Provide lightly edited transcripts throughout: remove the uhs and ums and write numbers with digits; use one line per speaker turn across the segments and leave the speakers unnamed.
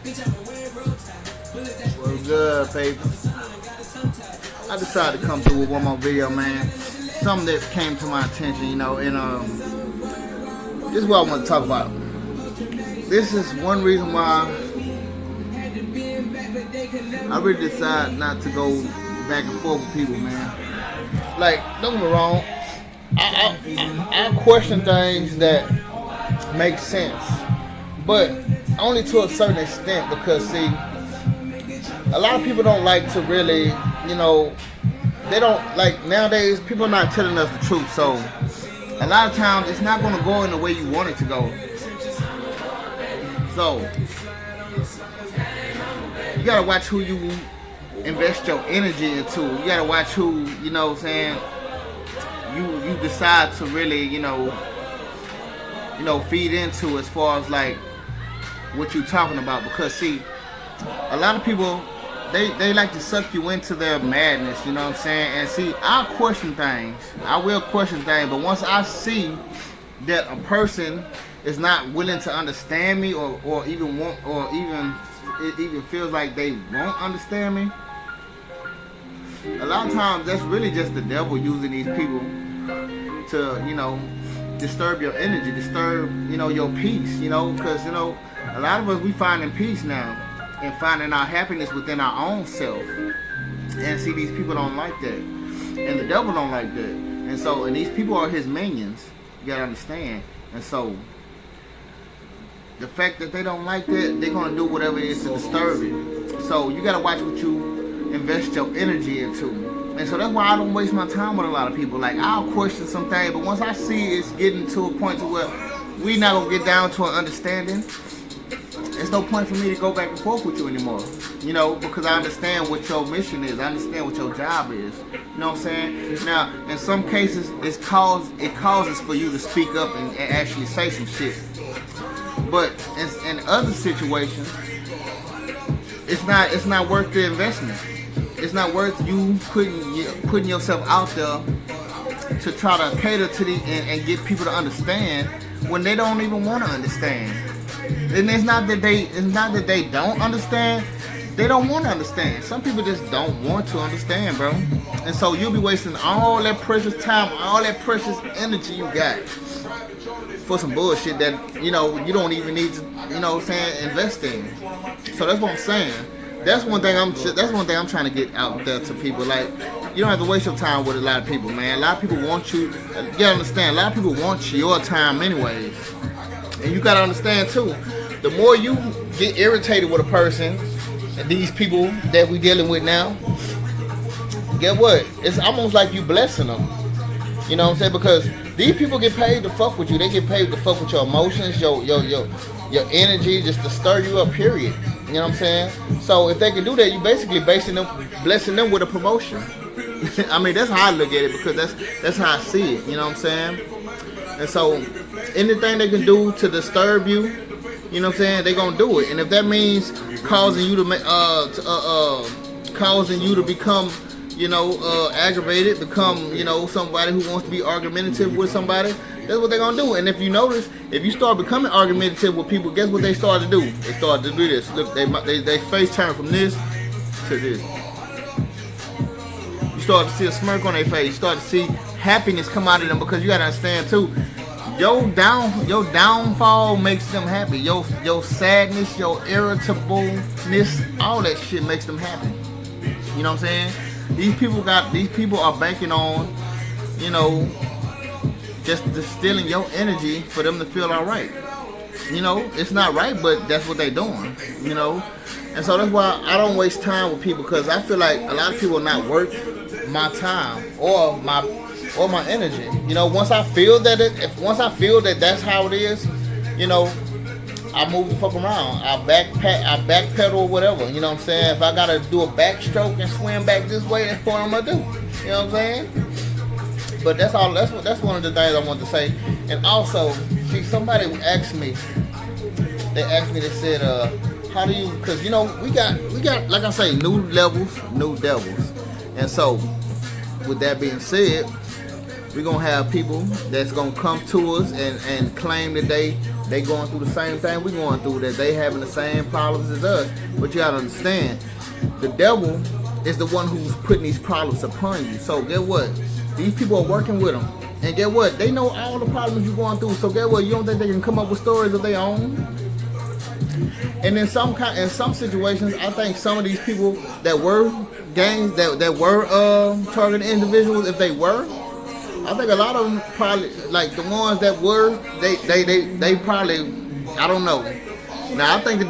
Well, good, people. I decided to come through with one more video, man. Something that came to my attention, and this is what I want to talk about. This is one reason why I really decided not to go back and forth with people, man. Like, don't get me wrong, I question things that make sense, but only to a certain extent, because see, a lot of people don't like to really, they don't like, nowadays people are not telling us the truth, so a lot of times it's not going to go in the way you want it to go. So you gotta watch who you invest your energy into. You gotta watch who, you decide to really, feed into, as far as like what you're talking about. Because see, a lot of people, they like to suck you into their madness, you know what I'm saying? And see, I'll question things. I will question things, but once I see that a person is not willing to understand me, or even want, or even it even feels like they won't understand me, a lot of times that's really just the devil using these people to, disturb your energy, disturb, your peace, because, a lot of us, we finding peace now and finding our happiness within our own self. And see, these people don't like that. And the devil don't like that. And these people are his minions. You gotta understand. And so, the fact that they don't like that, they're gonna do whatever it is to disturb it. So you gotta watch what you invest your energy into. And so that's why I don't waste my time with a lot of people. Like, I'll question some things, but once I see it's getting to a point to where we not gonna get down to an understanding, there's no point for me to go back and forth with you anymore. Because I understand what your mission is. I understand what your job is. You know what I'm saying? Now, in some cases, it causes for you to speak up and actually say some shit. But in other situations, it's not worth the investment. It's not worth you putting yourself out there to try to cater to and get people to understand when they don't even want to understand. And it's not that they don't understand. They don't want to understand. Some people just don't want to understand, bro. And so you'll be wasting all that precious time, all that precious energy you got for some bullshit that, you don't even need to, invest in. So that's what I'm saying. That's one thing I'm trying to get out there to people. Like, you don't have to waste your time with a lot of people, man. A lot of people want you. You gotta understand. A lot of people want your time anyways. And you gotta understand too. The more you get irritated with a person, these people that we dealing with now, get what? It's almost like you blessing them. You know what I'm saying? Because these people get paid to fuck with you. They get paid to fuck with your emotions, your energy, just to stir you up, period. You know what I'm saying? So if they can do that, you basically blessing them with a promotion. I mean, that's how I look at it, because that's how I see it. You know what I'm saying? And so anything they can do to disturb you, you know what I'm saying, they're gonna do it. And if that means causing you to become, aggravated, become, somebody who wants to be argumentative with somebody, that's what they're gonna do. And if you notice, if you start becoming argumentative with people, guess what they start to do? They start to do this. Look, they face turn from this to this. You start to see a smirk on their face. You start to see happiness come out of them, because you gotta understand too, your downfall makes them happy. Your sadness, your irritableness, all that shit makes them happy. You know what I'm saying? These people are banking on, just distilling your energy for them to feel alright. It's not right, but that's what they're doing. And so that's why I don't waste time with people, because I feel like a lot of people are not worth my time or my energy. Once I feel that that's how it is, I move the fuck around. I backpedal or whatever. You know what I'm saying? If I gotta do a backstroke and swim back this way, that's what I'm gonna do. You know what I'm saying? But that's all. That's one of the things I want to say. And also, see, somebody asked me. They said, how do you? Because we got, like I say, new levels, new devils. And so, with that being said, we're gonna have people that's gonna come to us and claim that they they going through the same thing we going through, that they having the same problems as us. But you gotta understand, the devil is the one who's putting these problems upon you. So get what? These people are working with them. And get what? They know all the problems you're going through. So get what? You don't think they can come up with stories of their own? And in some situations, I think some of these people that were gangs, that were targeted individuals, if they were, I think a lot of them probably, like the ones that were, they probably, I don't know. Now I think the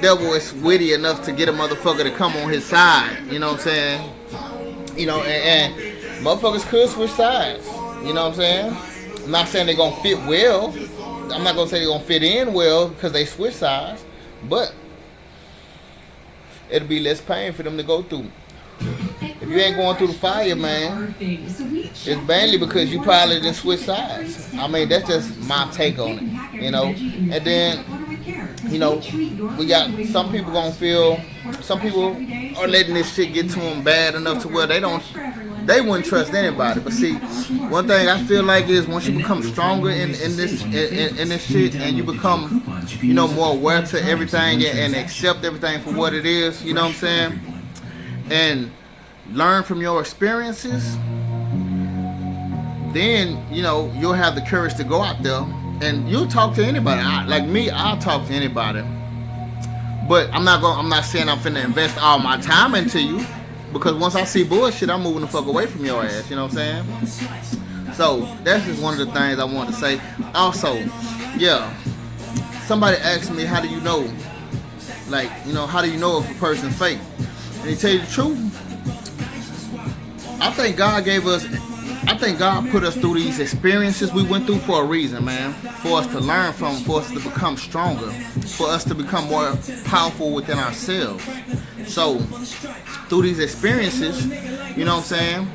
devil is witty enough to get a motherfucker to come on his side. You know what I'm saying? You know, and motherfuckers could switch sides. You know what I'm saying? I'm not saying they're gonna fit well. I'm not gonna say they're gonna fit in well because they switch sides, but it'll be less pain for them to go through. If you ain't going through the fire, man, it's mainly because you probably didn't switch sides. I mean, that's just my take on it, you know. And then, you know, we got some people gonna feel, some people are letting this shit get to them bad enough to where they wouldn't trust anybody. But see, one thing I feel like is once you become stronger in this shit, and you become, you know, more aware to everything and accept everything for what it is, you know what I'm saying, and learn from your experiences, then, you know, you'll have the courage to go out there and you'll talk to anybody. Like me, I'll talk to anybody. But I'm not saying I'm finna invest all my time into you, because once I see bullshit, I'm moving the fuck away from your ass, you know what I'm saying? So that's just one of the things I wanted to say. Also, yeah, somebody asked me, how do you know? Like, you know, how do you know if a person's fake? And to tell you the truth, I think God put us through these experiences we went through for a reason, man. For us to learn from, for us to become stronger, for us to become more powerful within ourselves. So, through these experiences, you know what I'm saying?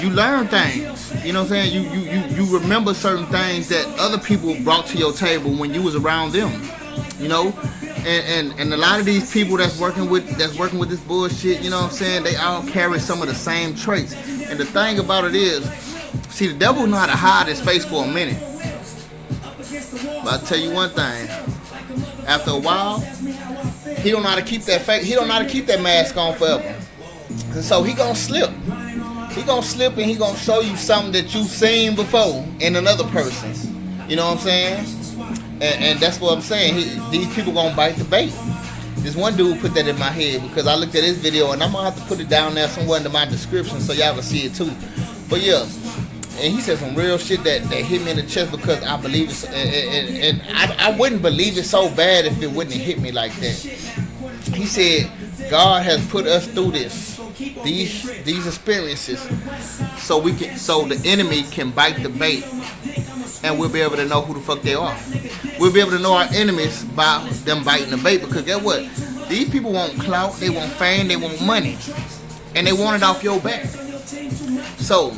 You learn things. You know what I'm saying? You remember certain things that other people brought to your table when you was around them. You know? And a lot of these people that's working with this bullshit, you know what I'm saying, they all carry some of the same traits. And the thing about it is, see, the devil know how to hide his face for a minute. But I'll tell you one thing, after a while, he don't know how to keep that fake, he don't know how to keep that mask on forever. And so he gonna slip. He gonna slip and he gonna show you something that you've seen before in another person. You know what I'm saying? And that's what I'm saying. These people gonna bite the bait. This one dude put that in my head because I looked at his video, and I'm gonna have to put it down there somewhere in my description so y'all can see it too. But yeah, and he said some real shit that hit me in the chest because I believe it, and I wouldn't believe it so bad if it wouldn't have hit me like that. He said God has put us through these experiences so the enemy can bite the bait, and we'll be able to know who the fuck they are. We'll be able to know our enemies by them biting the bait, because guess what? These people want clout, they want fame, they want money, and they want it off your back. So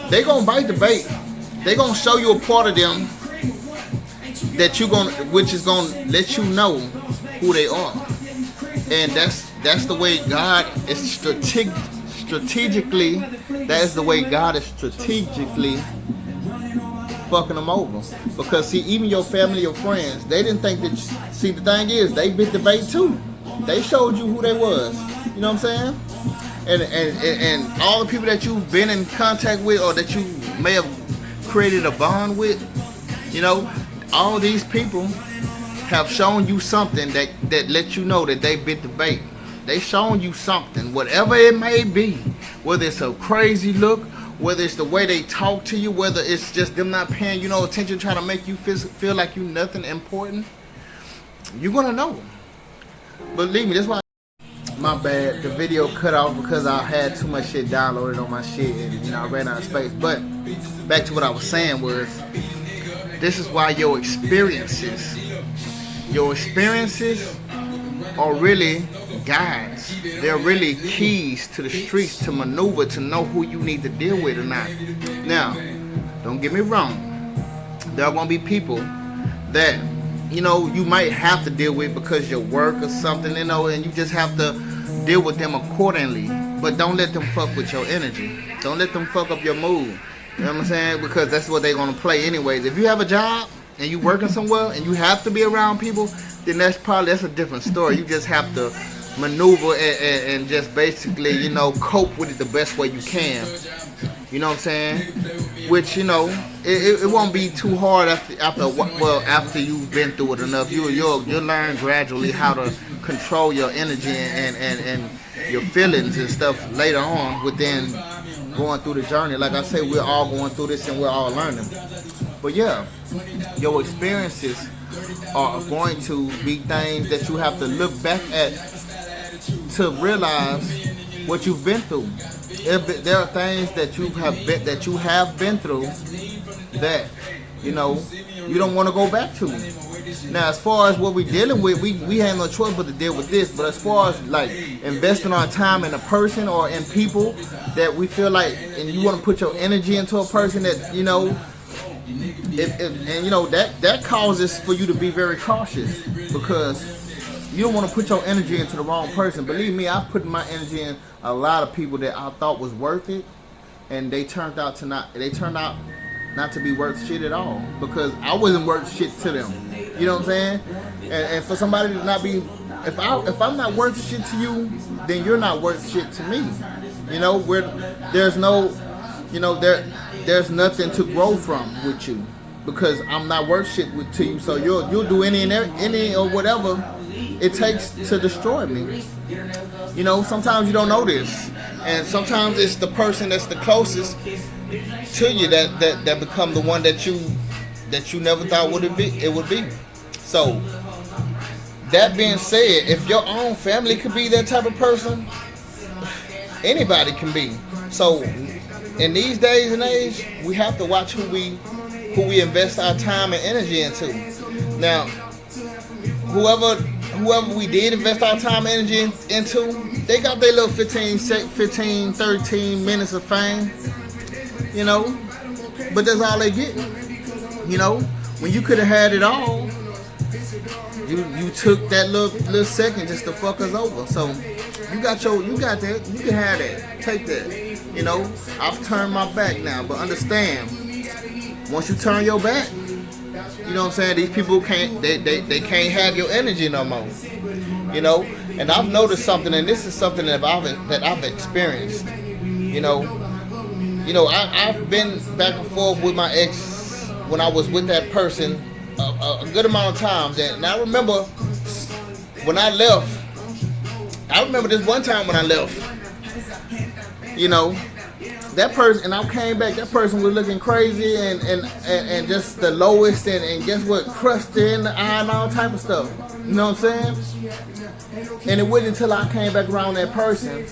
they gonna bite the bait. They gonna show you a part of them which is gonna let you know who they are. And that's the way God is strategically. That is the way God is strategically fucking them over. Because see, even your family, your friends, they didn't think that. See, the thing is, they bit the bait too. They showed you who they was. You know what I'm saying? And all the people that you've been in contact with, or that you may have created a bond with, you know, all these people have shown you something that lets you know that they bit the bait. They shown you something, whatever it may be, whether it's a crazy look, whether it's the way they talk to you, whether it's just them not paying you no attention, trying to make you feel like you nothing important. You're gonna know. Believe me, that's why. My bad, the video cut off because I had too much shit downloaded on my shit, and you know I ran out of space. But back to what I was saying was, this is why your experiences are really guides. They're really keys to the streets to maneuver, to know who you need to deal with or not. Now, don't get me wrong. There are gonna be people that, you know, you might have to deal with because your work or something, you know, and you just have to deal with them accordingly. But don't let them fuck with your energy. Don't let them fuck up your mood. You know what I'm saying? Because that's what they're gonna play anyways. If you have a job and you working somewhere and you have to be around people, then that's a different story. You just have to maneuver and just basically, cope with it the best way you can. You know what I'm saying? Which, it won't be too hard after you've been through it enough. You'll learn gradually how to control your energy and your feelings and stuff later on within going through the journey. Like I say, we're all going through this and we're all learning. But yeah, your experiences are going to be things that you have to look back at to realize what you've been through. If there are things that you have been through that you don't want to go back to. Now, as far as what we're dealing with, we have no choice but to deal with this. But as far as like investing our time in a person or in people that we feel like, and you want to put your energy into a person that that causes for you to be very cautious, because you don't want to put your energy into the wrong person. Believe me, I've put my energy in a lot of people that I thought was worth it, and they turned out not to be worth shit at all, because I wasn't worth shit to them. You know what I'm saying? And for somebody to not be, if I'm not worth shit to you, then you're not worth shit to me. There's nothing to grow from with you, because I'm not worth shit to you. So you'll do any or whatever it takes to destroy me. Sometimes you don't know this, and sometimes it's the person that's the closest to you that become the one that you never thought it would be. So that being said, if your own family could be that type of person, anybody can be. So in these days and age, we have to watch who we invest our time and energy into. Now, whoever we did invest our time and energy into, they got their little 15, 13 minutes of fame, but that's all they get. When you could have had it all, you took that little second just to fuck us over. So you got that, you can have that, take that. I've turned my back now, but understand, once you turn your back, you know what I'm saying, these people can't have your energy no more. And I've noticed something, and this is something that I've experienced. I've been back and forth with my ex when I was with that person a good amount of times. And I remember when I left, this one time when I left, that person, and I came back, that person was looking crazy and just the lowest, and guess what, crusty in the eye and all type of stuff. You know what I'm saying? And it wasn't until I came back around that person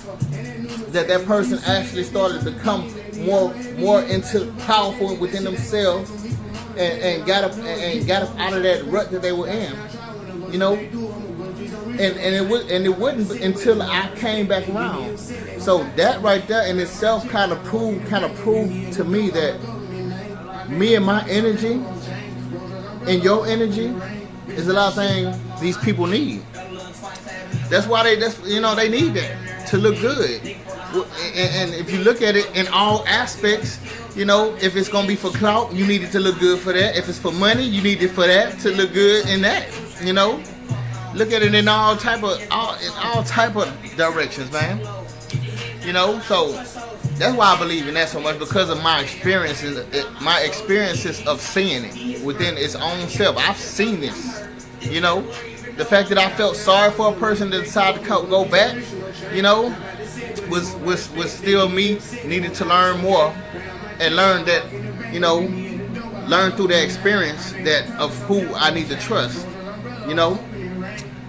that person actually started to become more into powerful within themselves, and got up out of that rut that they were in. And it wasn't until I came back around. So that right there in itself kind of proved to me that me and my energy and your energy is a lot of things these people need. That's why they need that to look good. And if you look at it in all aspects, if it's gonna be for clout, you need it to look good for that. If it's for money, you need it for that to look good in that. Look at it in all type of directions, man. So that's why I believe in that so much, because of my experiences of seeing it within its own self. I've seen this. The fact that I felt sorry for a person that decided to go back, was still me needing to learn more and learn that, learn through the experience that of who I need to trust.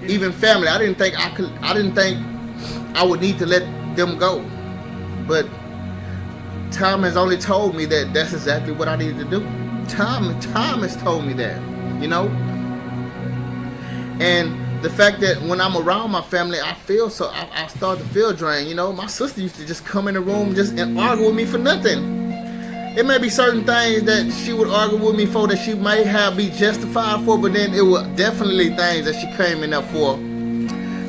Even family, I didn't think I would need to let them go, but time has only told me that that's exactly what I needed to do. Time has told me that, and the fact that when I'm around my family, I start to feel drained. My sister used to just come in the room and argue with me for nothing. It may be certain things that she would argue with me for that she may be justified for, but then it was definitely things that she came in there for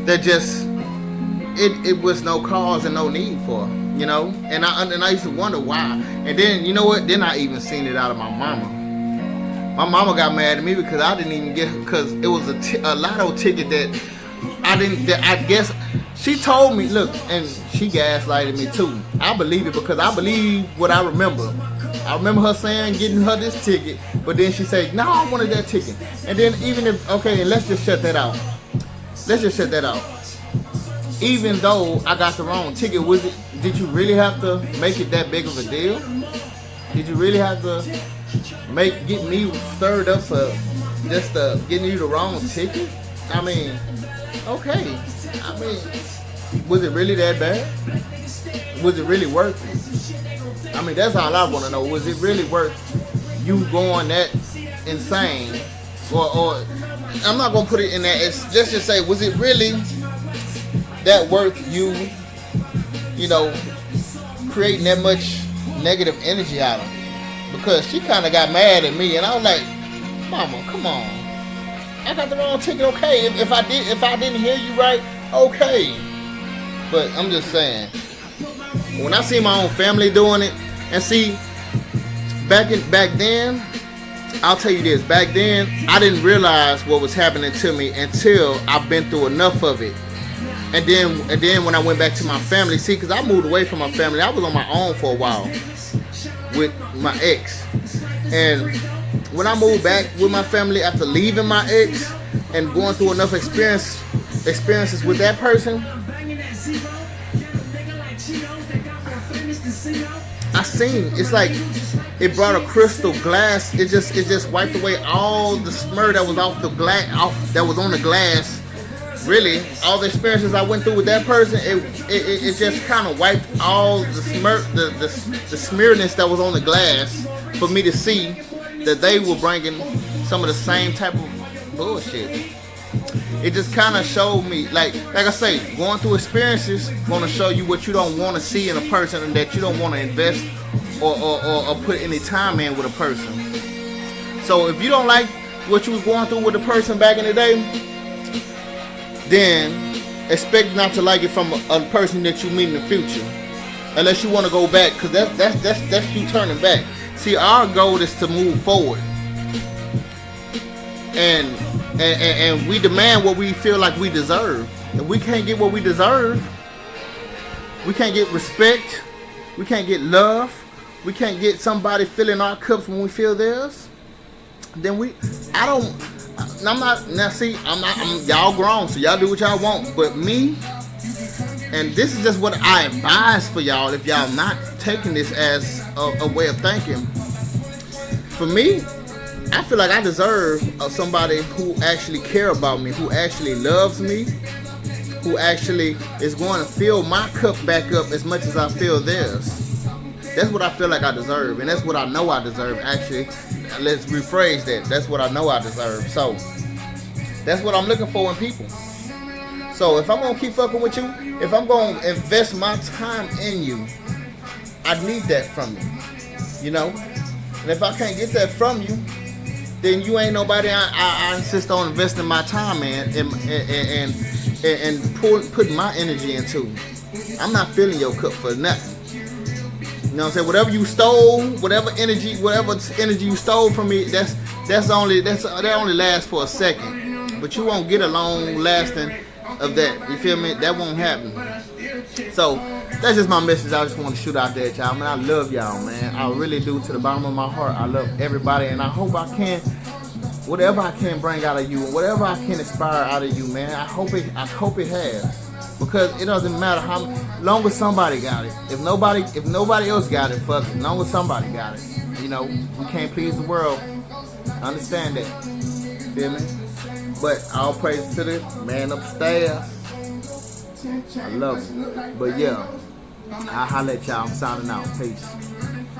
that just it was no cause and no need for. you know. And I used to wonder why. And then, you know what? Then I even seen it out of my mama. My mama got mad at me because I didn't even get, because it was a lotto ticket that I didn't, that I guess, she told me, look, and she gaslighted me too. I believe it because I believe what I remember. I remember her saying, getting her this ticket, but then she said, no, I wanted that ticket. And then even if, okay, and let's just shut that out. Let's just shut that out. Even though I got the wrong ticket, did you really have to make it that big of a deal? Did you really have to get me stirred up for just getting you the wrong ticket? I mean, okay. I mean, was it really that bad? Was it really worth it? I mean, that's all I want to know. Was it really worth you going that insane? Or I'm not gonna put it in that. It's just to say, was it really that worth you, you know, creating that much negative energy out of her? Because she kind of got mad at me, and I was like, Mama, come on. I got the wrong ticket, okay. If I didn't hear you right, okay. But I'm just saying, when I see my own family doing it, and see, back then, I'll tell you this, back then, I didn't realize what was happening to me until I've been through enough of it. And then when I went back to my family, see, because I moved away from my family, I was on my own for a while with my ex. And when I moved back with my family after leaving my ex and going through enough experiences with that person, I seen, it's like it brought a crystal glass. It just wiped away all the smear that was off the glass, that was on the glass. Really, all the experiences I went through with that person, it just kind of wiped all the smearness that was on the glass for me to see that they were bringing some of the same type of bullshit. It just kind of showed me, like I say, going through experiences going to show you what you don't want to see in a person, and that you don't want to invest or put any time in with a person. So if you don't like what you was going through with a person back in the day, then expect not to like it from a person that you meet in the future, unless you want to go back, because that's you turning back. See, our goal is to move forward, and we demand what we feel like we deserve. If we can't get what we deserve, we can't get respect, we can't get love, we can't get somebody filling our cups when we fill theirs, then I'm not, now see, I'm y'all grown, so y'all do what y'all want. But me, and this is just what I advise for y'all if y'all not taking this as a way of thinking. For me, I feel like I deserve somebody who actually care about me, who actually loves me, who actually is going to fill my cup back up as much as I fill theirs. That's what I feel like I deserve, and that's what I know I deserve, actually. Let's rephrase that. That's what I know I deserve. So, that's what I'm looking for in people. So, if I'm going to keep fucking with you, if I'm going to invest my time in you, I need that from you. You know? And if I can't get that from you, then you ain't nobody I insist on investing my time in and putting my energy into. I'm not filling your cup for nothing. You know what I'm saying? Whatever you stole, whatever energy you stole from me, that only lasts for a second. But you won't get a long lasting of that. You feel me? That won't happen. So that's just my message. I just want to shoot out there, y'all. Man, I love y'all, man. I really do, to the bottom of my heart. I love everybody, and I hope I can, whatever I can bring out of you, whatever I can inspire out of you, man. I hope it has. Because it doesn't matter how long as somebody got it. If nobody else got it, fuck it. Long as somebody got it. You know, we can't please the world. I understand that. Feel me? But all praise to the man upstairs. I love him. But yeah, I'll holler at y'all. I'm signing out. Peace.